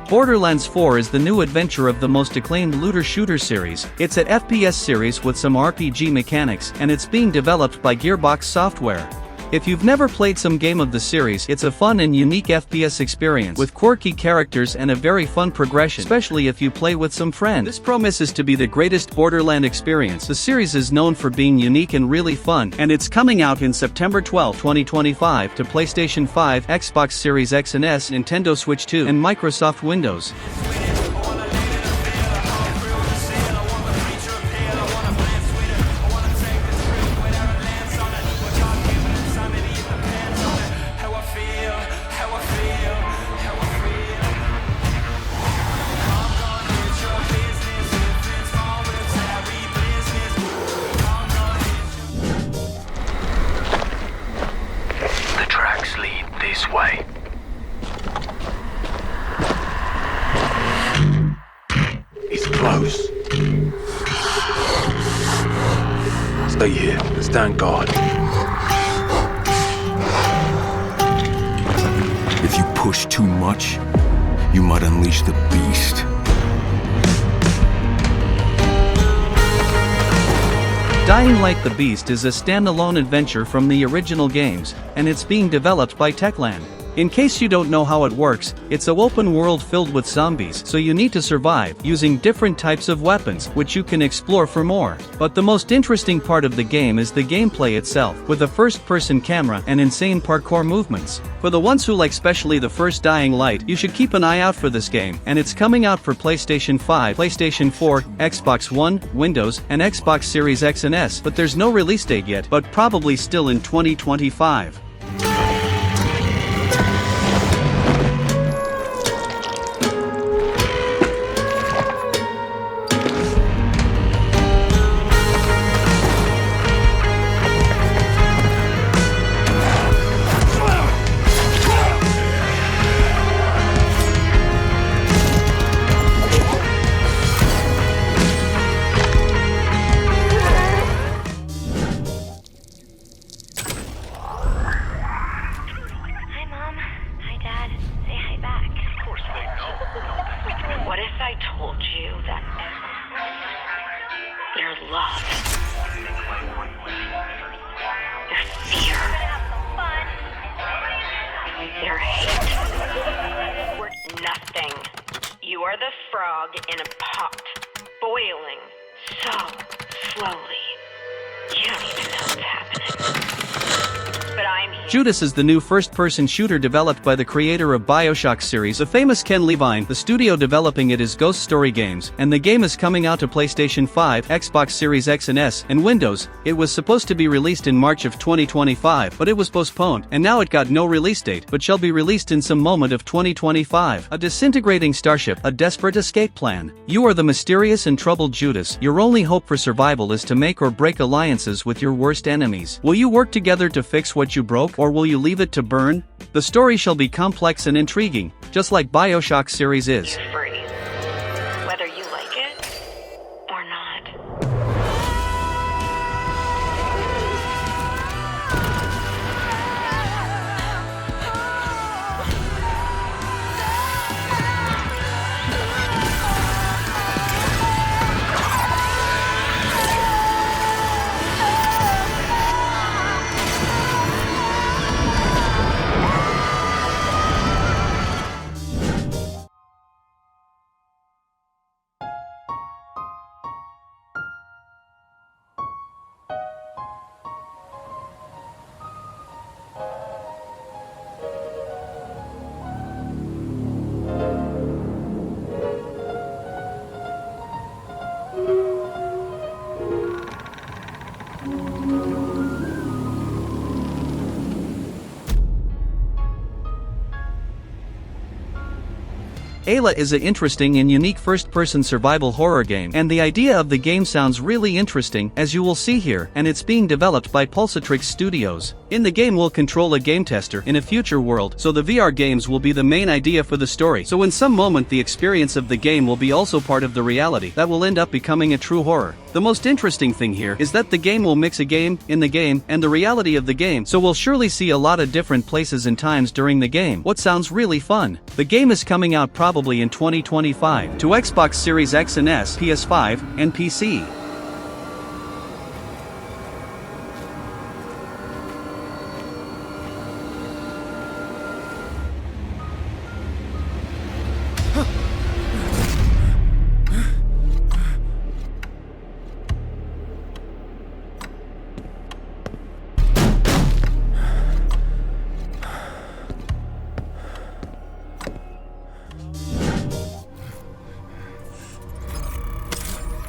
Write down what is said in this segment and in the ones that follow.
Borderlands 4 is the new adventure of the most acclaimed looter-shooter series. It's an FPS series with some RPG mechanics, and it's being developed by Gearbox Software. If you've never played some game of the series, it's a fun and unique FPS experience with quirky characters and a very fun progression, especially if you play with some friends. This promises to be the greatest Borderland experience. The series is known for being unique and really fun, and it's coming out in September 12, 2025 to PlayStation 5, Xbox Series X and S, Nintendo Switch 2, and Microsoft Windows. This way. He's close. Stay here and stand guard. If you push too much, you might unleash the beast. Dying Light the Beast is a standalone adventure from the original games, and it's being developed by Techland. In case you don't know how it works, it's an open world filled with zombies, so you need to survive using different types of weapons, which you can explore for more. But the most interesting part of the game is the gameplay itself, with a first-person camera and insane parkour movements. For the ones who like especially the first Dying Light, you should keep an eye out for this game, and it's coming out for PlayStation 5, PlayStation 4, Xbox One, Windows, and Xbox Series X and S, but there's no release date yet, but probably still in 2025. What if I told you that your love, your fear, your hate were nothing? You are the frog in a pot, boiling so slowly. You don't even know what's happening. But I'm here. Judas is the new first-person shooter developed by the creator of BioShock series, the famous Ken Levine. The studio developing it is Ghost Story Games, and the game is coming out to PlayStation 5, Xbox Series X and S, and Windows. It was supposed to be released in March of 2025, but it was postponed, and now it got no release date, but shall be released in some moment of 2025. A disintegrating starship, a desperate escape plan. You are the mysterious and troubled Judas. Your only hope for survival is to make or break alliances with your worst enemies. Will you work together to fix what you broke, or will you leave it to burn? The story shall be complex and intriguing, just like BioShock series is. Free. Whether you like it or not. AILA is an interesting and unique first-person survival horror game, and the idea of the game sounds really interesting, as you will see here, and it's being developed by Pulsatrix Studios. In the game we'll control a game tester in a future world, so the VR games will be the main idea for the story, so in some moment the experience of the game will be also part of the reality that will end up becoming a true horror. The most interesting thing here is that the game will mix a game, in the game, and the reality of the game, so we'll surely see a lot of different places and times during the game. What sounds really fun? The game is coming out probably in 2025 to Xbox Series X and S, PS5, and PC.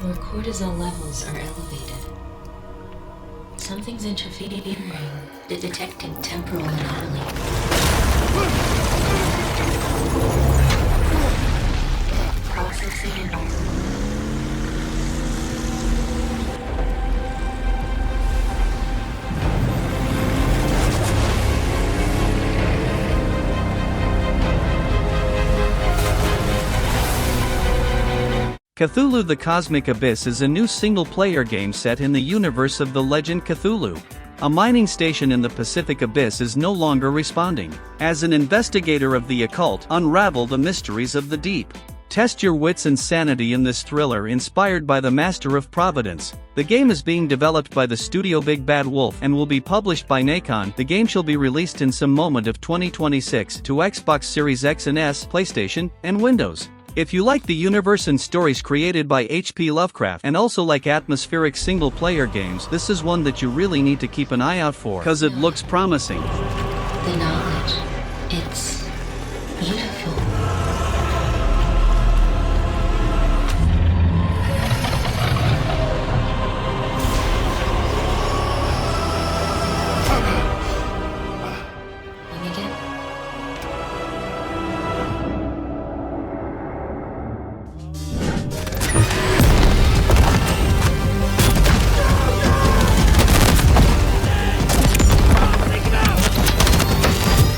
Your cortisol levels are elevated. Something's interfering, detecting temporal anomaly. Processing. Cthulhu: The Cosmic Abyss is a new single-player game set in the universe of the legend Cthulhu. A mining station in the Pacific Abyss is no longer responding. As an investigator of the occult, unravel the mysteries of the deep. Test your wits and sanity in this thriller inspired by the Master of Providence. The game is being developed by the studio Big Bad Wolf and will be published by Nacon. The game shall be released in some moment of 2026 to Xbox Series X and S, PlayStation, and Windows. If you like the universe and stories created by H.P. Lovecraft and also like atmospheric single-player games, this is one that you really need to keep an eye out for, cause it looks promising. The knowledge, it's beautiful.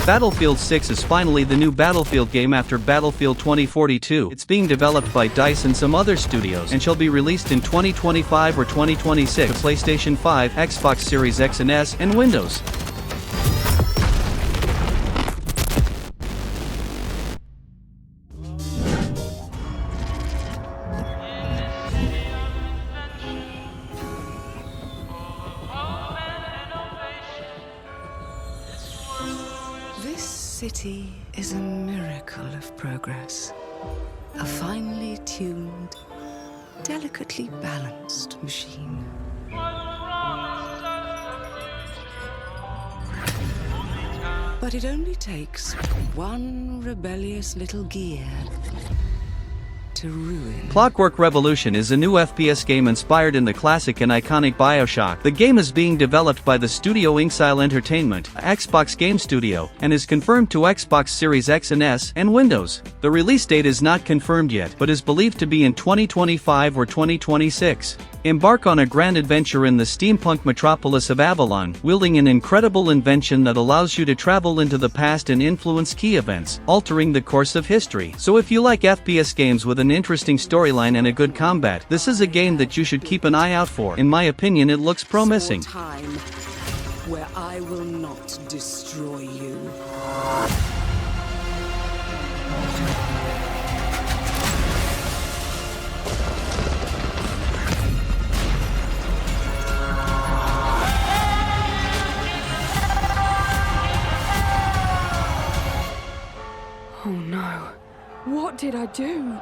Battlefield 6 is finally the new Battlefield game after Battlefield 2042. It's being developed by DICE and some other studios and shall be released in 2025 or 2026 to PlayStation 5, Xbox Series X and S, and Windows. This city is a miracle of progress. A finely tuned, delicately balanced machine. But it only takes one rebellious little gear to ruin. Clockwork Revolution is a new FPS game inspired in the classic and iconic BioShock. The game is being developed by the studio Inxile Entertainment, a Xbox game studio, and is confirmed to Xbox Series X and S, and Windows. The release date is not confirmed yet, but is believed to be in 2025 or 2026. Embark on a grand adventure in the steampunk metropolis of Avalon, wielding an incredible invention that allows you to travel into the past and influence key events, altering the course of history. So if you like FPS games with an interesting storyline and a good combat, this is a game that you should keep an eye out for. In my opinion, it looks promising. Time where I will not destroy you. Oh no. What did I do?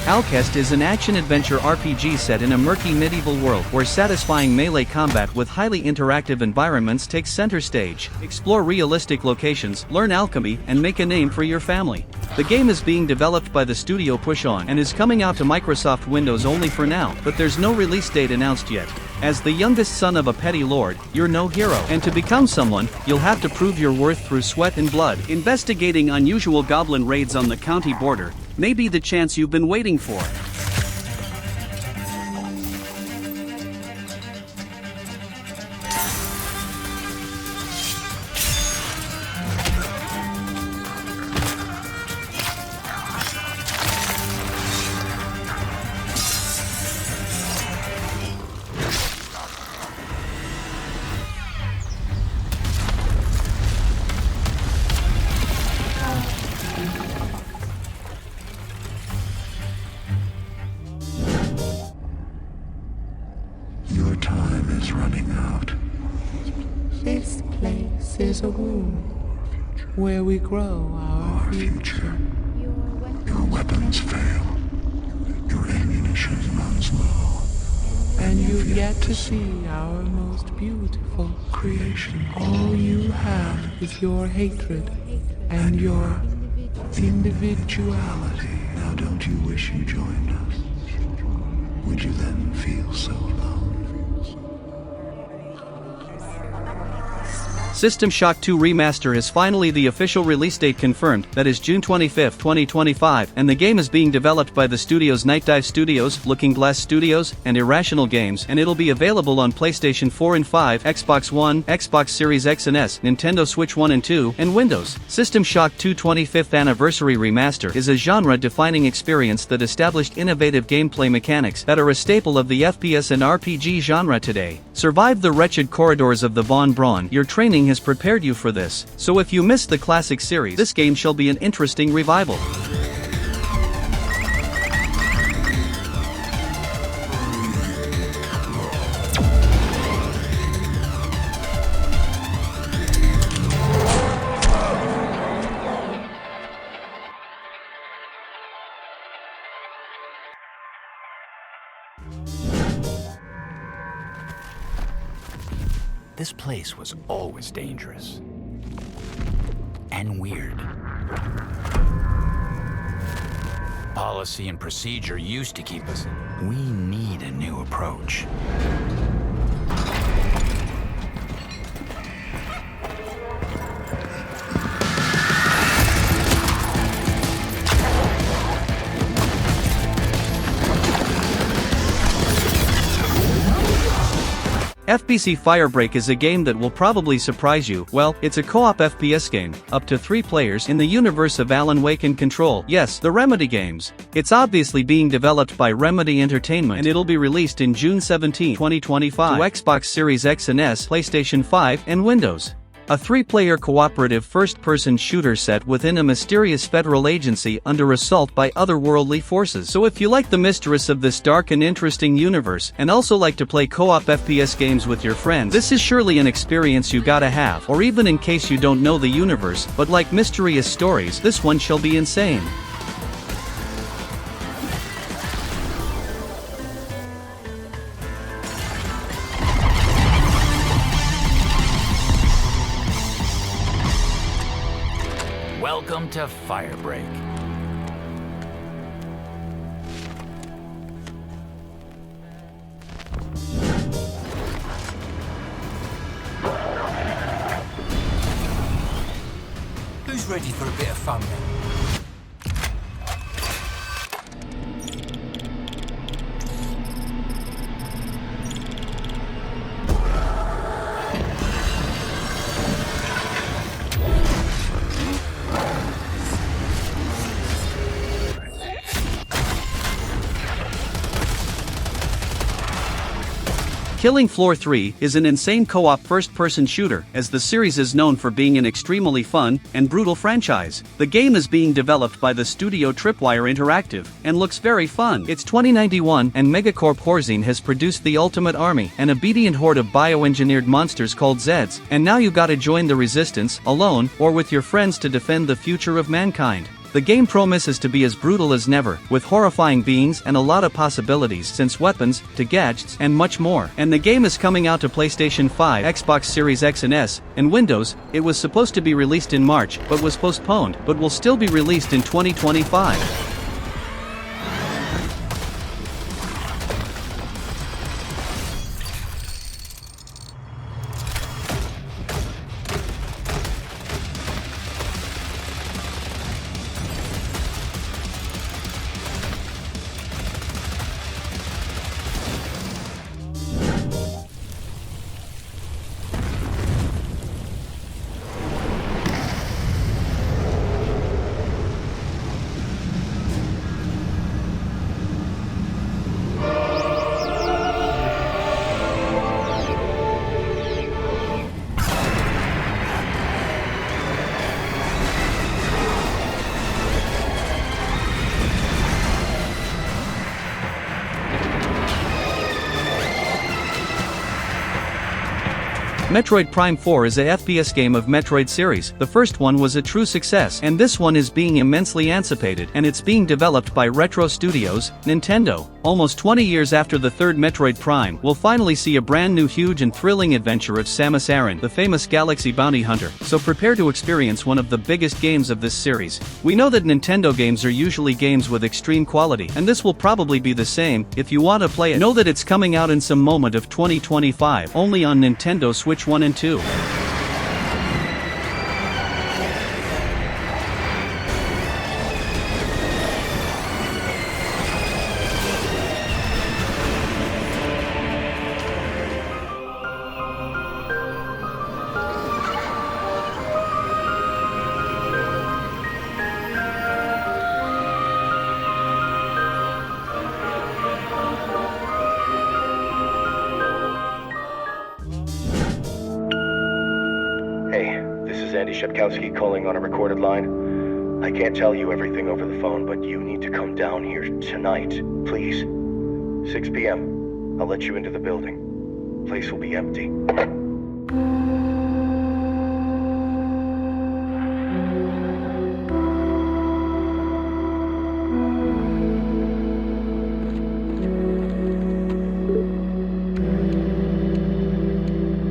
Alkahest is an action-adventure RPG set in a murky medieval world where satisfying melee combat with highly interactive environments takes center stage. Explore realistic locations, learn alchemy, and make a name for your family. The game is being developed by the studio Push On and is coming out to Microsoft Windows only for now, but there's no release date announced yet. As the youngest son of a petty lord, you're no hero, and to become someone, you'll have to prove your worth through sweat and blood. Investigating unusual goblin raids on the county border may be the chance you've been waiting for. Your time is running out. This place is a womb where we grow our future. Your weapons fail. Your ammunition runs low. And you've yet to see our most beautiful creation. All you have is your hatred and your individuality. Now don't you wish you joined us? Would you then feel so alone? System Shock 2 Remaster is finally the official release date confirmed, that is June 25, 2025, and the game is being developed by the studios Night Dive Studios, Looking Glass Studios, and Irrational Games, and it'll be available on PlayStation 4 and 5, Xbox One, Xbox Series X and S, Nintendo Switch 1 and 2, and Windows. System Shock 2 25th Anniversary Remaster is a genre-defining experience that established innovative gameplay mechanics that are a staple of the FPS and RPG genre today. Survive the wretched corridors of the Von Braun. Your training has prepared you for this, so if you missed the classic series, this game shall be an interesting revival. This place was always dangerous. And weird. Policy and procedure used to keep us in. We need a new approach. FBC Firebreak is a game that will probably surprise you. Well, it's a co-op FPS game, up to 3 players in the universe of Alan Wake and Control. Yes, the Remedy games. It's obviously being developed by Remedy Entertainment and it'll be released in June 17, 2025 to Xbox Series X and S, PlayStation 5, and Windows. A 3-player cooperative first-person shooter set within a mysterious federal agency under assault by otherworldly forces. So if you like the mysteries of this dark and interesting universe, and also like to play co-op FPS games with your friends, this is surely an experience you gotta have. Or even in case you don't know the universe, but like mysterious stories, this one shall be insane. Welcome to Firebreak. Who's ready for a bit of fun then? Killing Floor 3 is an insane co-op first-person shooter, as the series is known for being an extremely fun and brutal franchise. The game is being developed by the studio Tripwire Interactive, and looks very fun. It's 2091, and Megacorp Horzine has produced the ultimate army, an obedient horde of bioengineered monsters called Zeds, and now you gotta join the resistance, alone, or with your friends to defend the future of mankind. The game promises to be as brutal as never, with horrifying beings and a lot of possibilities since weapons, to gadgets, and much more. And the game is coming out to PlayStation 5, Xbox Series X and S, and Windows. It was supposed to be released in March, but was postponed, but will still be released in 2025. Metroid Prime 4 is a FPS game of Metroid series. The first one was a true success, and this one is being immensely anticipated, and it's being developed by Retro Studios, Nintendo. Almost 20 years after the third Metroid Prime, we'll finally see a brand new huge and thrilling adventure of Samus Aran, the famous galaxy bounty hunter, so prepare to experience one of the biggest games of this series. We know that Nintendo games are usually games with extreme quality, and this will probably be the same. If you want to play it, know that it's coming out in some moment of 2025, only on Nintendo Switch 1 and 2. Shepkowski calling on a recorded line. I can't tell you everything over the phone, but you need to come down here tonight, please. 6 p.m. I'll let you into the building. Place will be empty.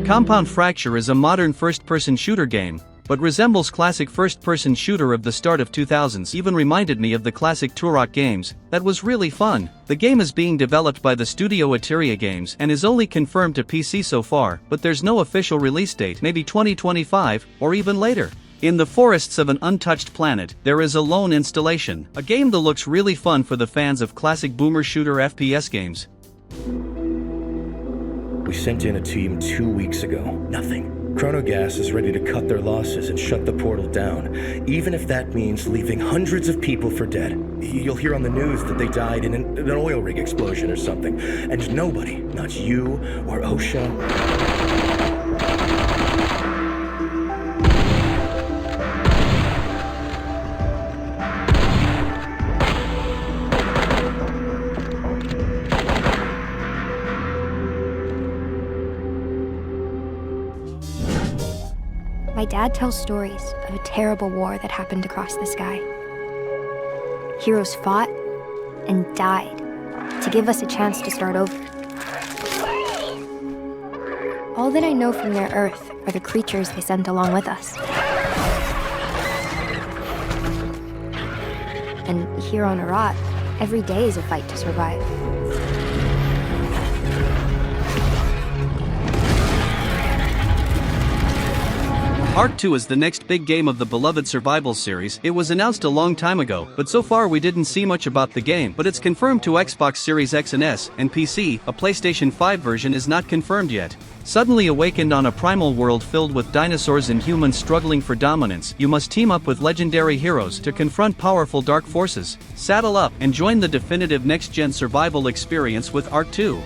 Compound Fracture is a modern first-person shooter game, but resembles classic first-person shooter of the start of 2000s. Even reminded me of the classic Turok games. That was really fun. The game is being developed by the studio Ateria Games and is only confirmed to PC so far, but there's no official release date, maybe 2025, or even later. In the forests of an untouched planet, there is a lone installation, a game that looks really fun for the fans of classic boomer shooter FPS games. We sent in a team 2 weeks ago. Nothing. Chronogas is ready to cut their losses and shut the portal down, even if that means leaving hundreds of people for dead. You'll hear on the news that they died in an oil rig explosion or something, and nobody, not you or OSHA... My dad tells stories of a terrible war that happened across the sky. Heroes fought and died to give us a chance to start over. All that I know from their Earth are the creatures they sent along with us. And here on Arat, every day is a fight to survive. Ark 2 is the next big game of the beloved survival series. It was announced a long time ago, but so far we didn't see much about the game, but it's confirmed to Xbox Series X and S, and PC. A PlayStation 5 version is not confirmed yet. Suddenly awakened on a primal world filled with dinosaurs and humans struggling for dominance, you must team up with legendary heroes to confront powerful dark forces. Saddle up and join the definitive next-gen survival experience with Ark 2.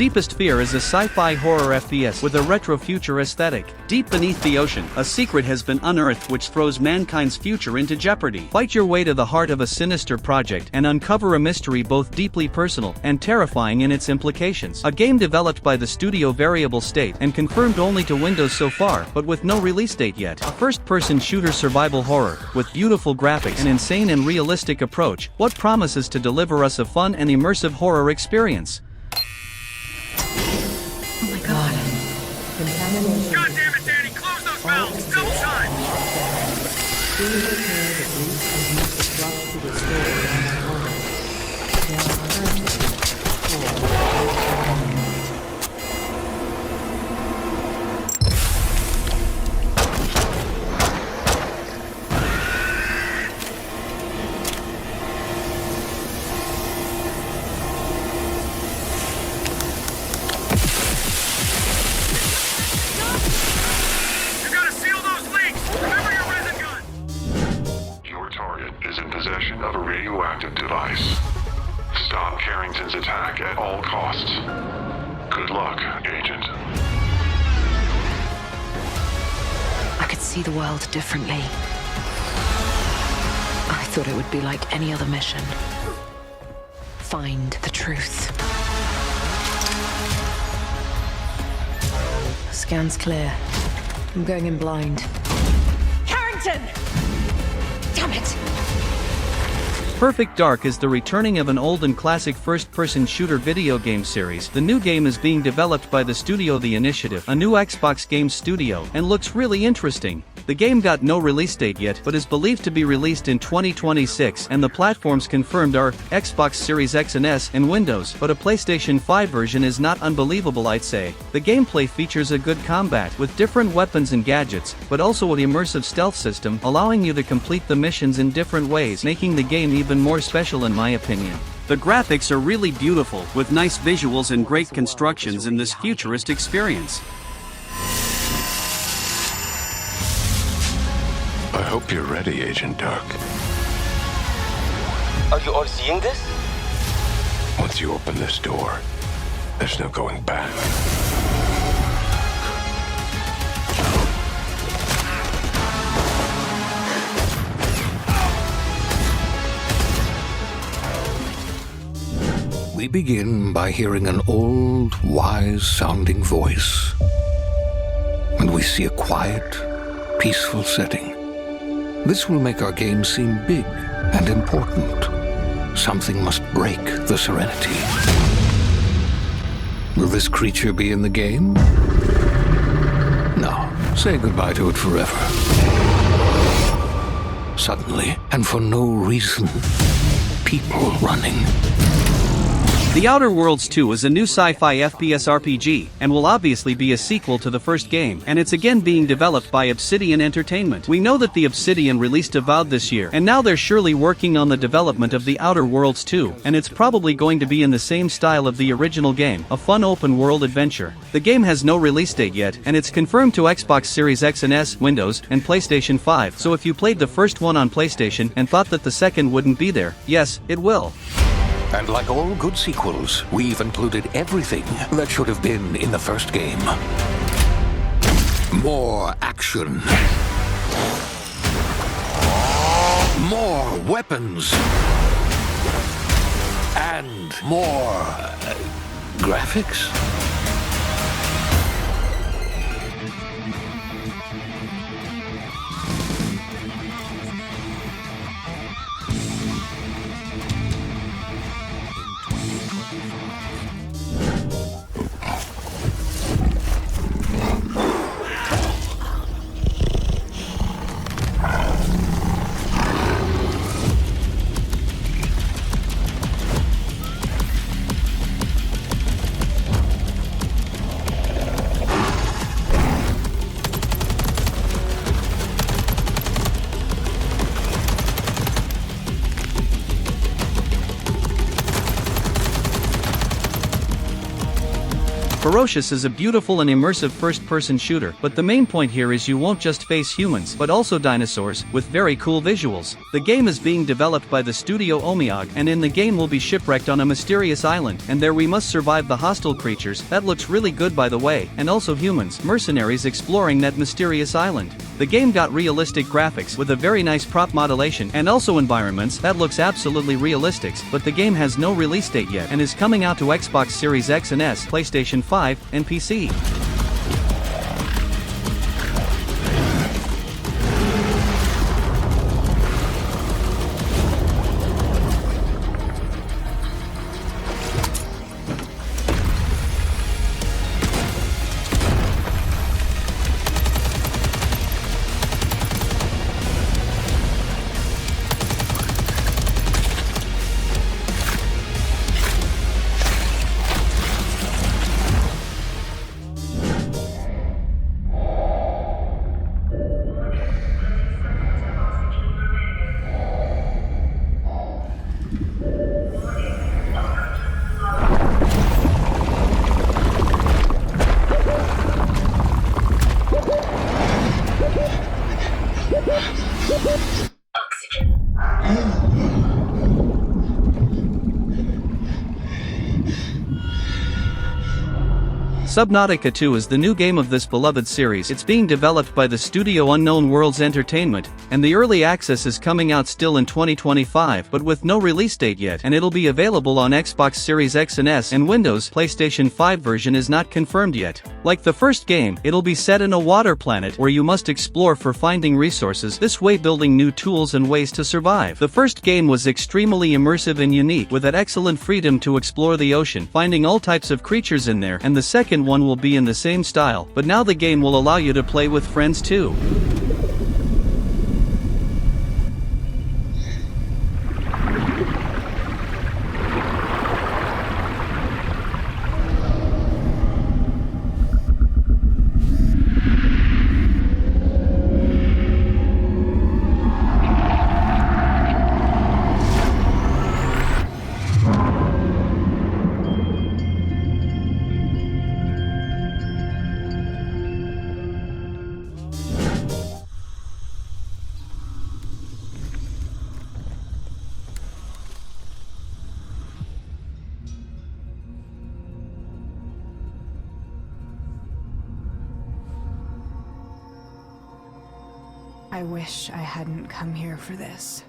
Deepest Fear is a sci-fi horror FPS with a retro-future aesthetic. Deep beneath the ocean, a secret has been unearthed which throws mankind's future into jeopardy. Fight your way to the heart of a sinister project and uncover a mystery both deeply personal and terrifying in its implications. A game developed by the studio Variable State and confirmed only to Windows so far, but with no release date yet. A first-person shooter survival horror, with beautiful graphics and insane and realistic approach, what promises to deliver us a fun and immersive horror experience? Oh my god. God damn it, Danny! Close those valves! Double time! Of a radioactive device. Stop Carrington's attack at all costs. Good luck, Agent. I could see the world differently. I thought it would be like any other mission. Find the truth. Scan's clear. I'm going in blind. Carrington! Damn it! Perfect Dark is the returning of an old and classic first-person shooter video game series. The new game is being developed by the studio The Initiative, a new Xbox game studio, and looks really interesting. The game got no release date yet, but is believed to be released in 2026, and the platforms confirmed are Xbox Series X and S and Windows, but a PlayStation 5 version is not unbelievable, I'd say. The gameplay features a good combat, with different weapons and gadgets, but also an immersive stealth system, allowing you to complete the missions in different ways, making the game even more special in my opinion. The graphics are really beautiful, with nice visuals and great constructions in this futurist experience. I hope you're ready, Agent Dark. Are you all seeing this? Once you open this door, there's no going back. We begin by hearing an old, wise-sounding voice. And we see a quiet, peaceful setting. This will make our game seem big and important. Something must break the serenity. Will this creature be in the game? No. Say goodbye to it forever. Suddenly, and for no reason, people running. The Outer Worlds 2 is a new sci-fi FPS RPG, and will obviously be a sequel to the first game, and it's again being developed by Obsidian Entertainment. We know that the Obsidian released Avowed this year, and now they're surely working on the development of The Outer Worlds 2, and it's probably going to be in the same style of the original game, a fun open-world adventure. The game has no release date yet, and it's confirmed to Xbox Series X and S, Windows, and PlayStation 5, so if you played the first one on PlayStation and thought that the second wouldn't be there, yes, it will. And like all good sequels, we've included everything that should have been in the first game. More action. More weapons. And more graphics. Ferocious is a beautiful and immersive first-person shooter, but the main point here is you won't just face humans, but also dinosaurs, with very cool visuals. The game is being developed by the studio Omiag, and in the game we'll be shipwrecked on a mysterious island, and there we must survive the hostile creatures. That looks really good by the way, and also humans, mercenaries exploring that mysterious island. The game got realistic graphics with a very nice prop modulation and also environments that looks absolutely realistic, but the game has no release date yet and is coming out to Xbox Series X and S, PlayStation 5, and PC. Subnautica 2 is the new game of this beloved series. It's being developed by the studio Unknown Worlds Entertainment, and the early access is coming out still in 2025, but with no release date yet, and it'll be available on Xbox Series X and S and Windows. PlayStation 5 version is not confirmed yet. Like the first game, it'll be set in a water planet where you must explore for finding resources, this way building new tools and ways to survive. The first game was extremely immersive and unique, with that excellent freedom to explore the ocean, finding all types of creatures in there, and the second one will be in the same style, but now the game will allow you to play with friends too. I wish I hadn't come here for this.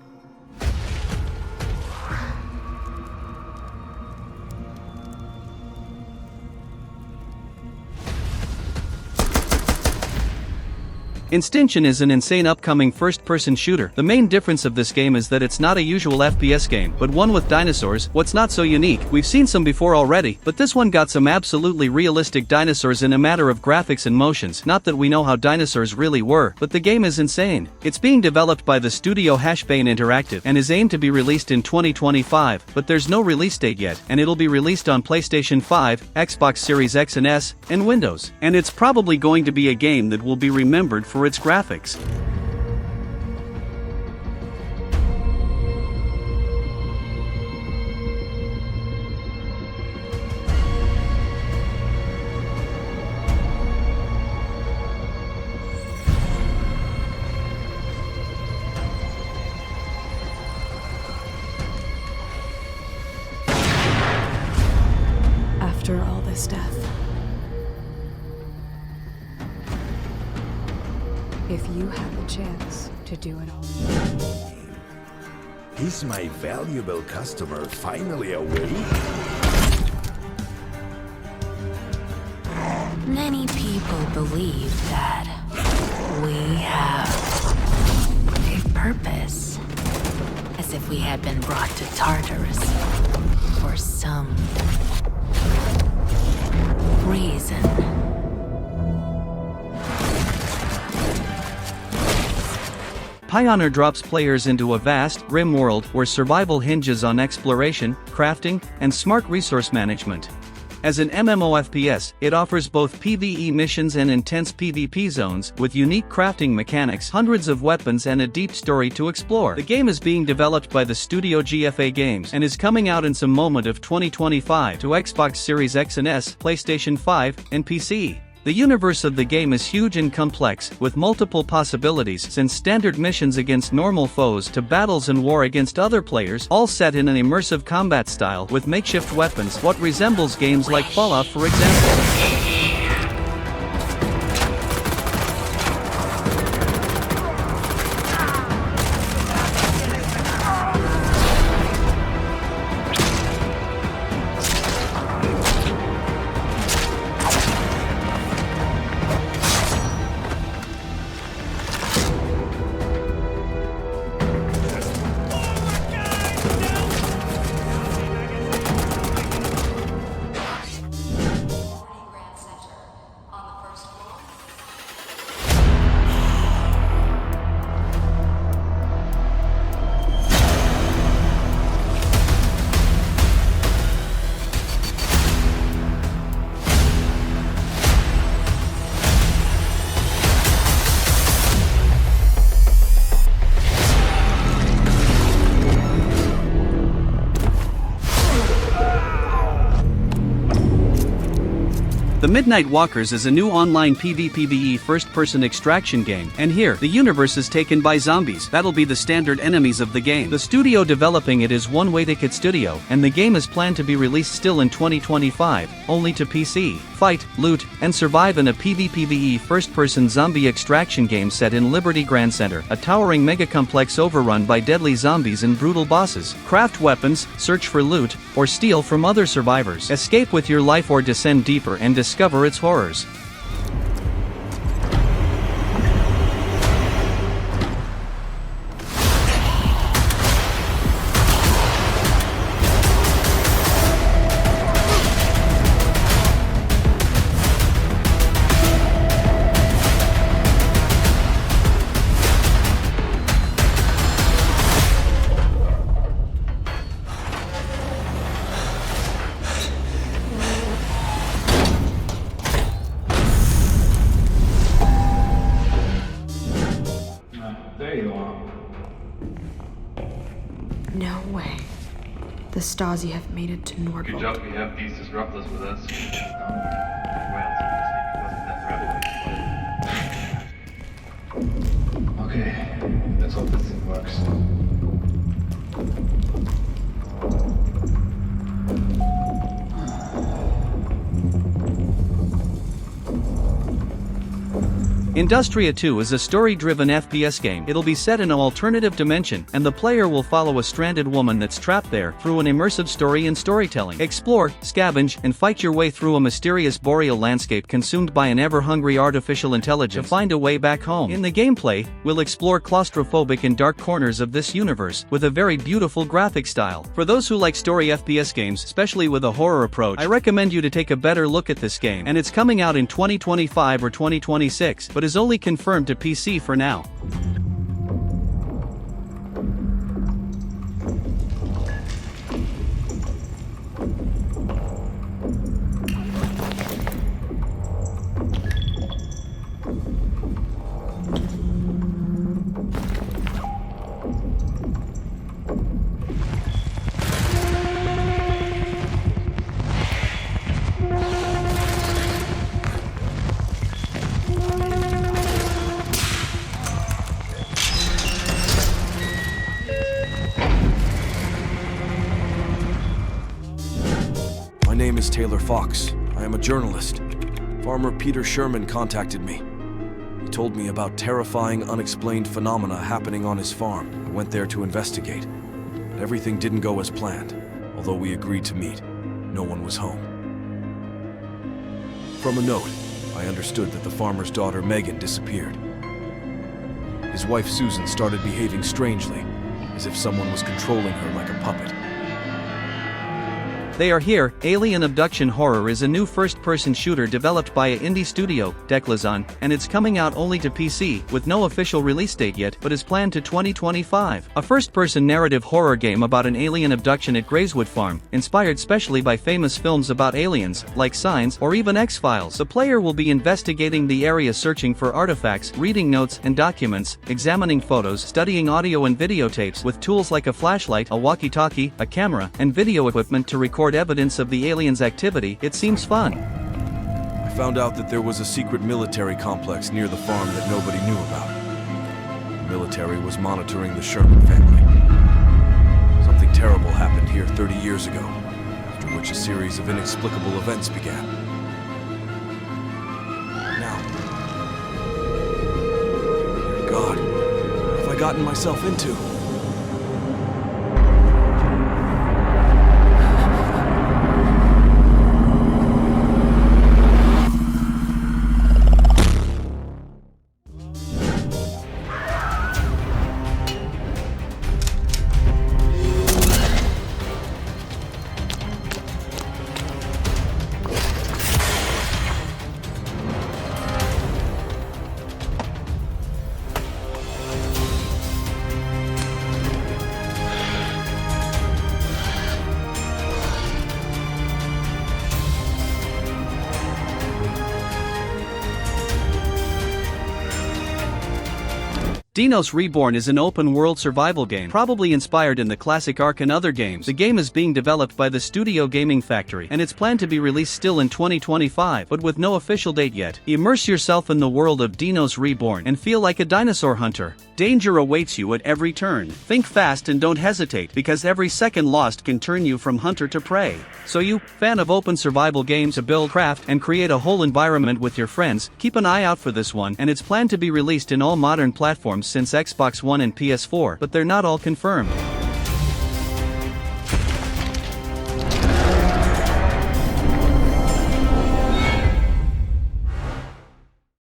Instinction is an insane upcoming first-person shooter. The main difference of this game is that it's not a usual FPS game, but one with dinosaurs. What's not so unique? We've seen some before already, but this one got some absolutely realistic dinosaurs in a matter of graphics and motions. Not that we know how dinosaurs really were, but the game is insane. It's being developed by the studio Hashbane Interactive and is aimed to be released in 2025, but there's no release date yet, and it'll be released on PlayStation 5, Xbox Series X and S, and Windows. And it's probably going to be a game that will be remembered for its graphics. After all this death, if you had the chance to do it all. Is my valuable customer finally awake? Many people believe that we have a purpose, as if we had been brought to Tartarus for some reason. Pioneer drops players into a vast, grim world where survival hinges on exploration, crafting, and smart resource management. As an MMO FPS, it offers both PvE missions and intense PvP zones, with unique crafting mechanics, hundreds of weapons and a deep story to explore. The game is being developed by the studio GFA Games, and is coming out in some moment of 2025 to Xbox Series X and S, PlayStation 5, and PC. The universe of the game is huge and complex, with multiple possibilities, since standard missions against normal foes to battles and war against other players, all set in an immersive combat style with makeshift weapons, what resembles games like Fallout, for example. The Midnight Walkers is a new online PvPvE first-person extraction game, and here, the universe is taken by zombies. That'll be the standard enemies of the game. The studio developing it is One Way Ticket Studio, and the game is planned to be released still in 2025, only to PC. Fight, loot, and survive in a PvPvE first-person zombie extraction game set in Liberty Grand Center, a towering mega-complex overrun by deadly zombies and brutal bosses. Craft weapons, search for loot, or steal from other survivors. Escape with your life or descend deeper and discover its horrors. No way. The Stasi have made it to Nordland. Good job we have these disruptors with us. Okay, let's hope this thing works. Industria 2 is a story-driven FPS game. It'll be set in an alternative dimension, and the player will follow a stranded woman that's trapped there through an immersive story and storytelling. Explore, scavenge, and fight your way through a mysterious boreal landscape consumed by an ever-hungry artificial intelligence to find a way back home. In the gameplay, we'll explore claustrophobic and dark corners of this universe, with a very beautiful graphic style. For those who like story FPS games, especially with a horror approach, I recommend you to take a better look at this game, and it's coming out in 2025 or 2026, but is only confirmed to PC for now. My name is Taylor Fox. I am a journalist. Farmer Peter Sherman contacted me. He told me about terrifying, unexplained phenomena happening on his farm. I went there to investigate. But everything didn't go as planned. Although we agreed to meet, no one was home. From a note, I understood that the farmer's daughter Megan disappeared. His wife Susan started behaving strangely, as if someone was controlling her like a puppet. They are here. Alien Abduction Horror is a new first-person shooter developed by an indie studio, Declazon, and it's coming out only to PC, with no official release date yet, but is planned to 2025. A first-person narrative horror game about an alien abduction at Grayswood Farm, inspired specially by famous films about aliens, like Signs or even X-Files. The player will be investigating the area, searching for artifacts, reading notes and documents, examining photos, studying audio and videotapes with tools like a flashlight, a walkie-talkie, a camera, and video equipment to record evidence of the aliens' activity. It seems fun. I found out that there was a secret military complex near the farm that nobody knew about. The military was monitoring the Sherman family. Something terrible happened here 30 years ago, after which a series of inexplicable events began. Now, dear God, what have I gotten myself into? Dinos Reborn is an open-world survival game, probably inspired in the classic Ark and other games. The game is being developed by the Studio Gaming Factory, and it's planned to be released still in 2025, but with no official date yet. Immerse yourself in the world of Dinos Reborn and feel like a dinosaur hunter. Danger awaits you at every turn. Think fast and don't hesitate, because every second lost can turn you from hunter to prey. So you, fan of open survival games to build, craft, and create a whole environment with your friends, keep an eye out for this one, and it's planned to be released in all modern platforms since Xbox One and PS4, but they're not all confirmed.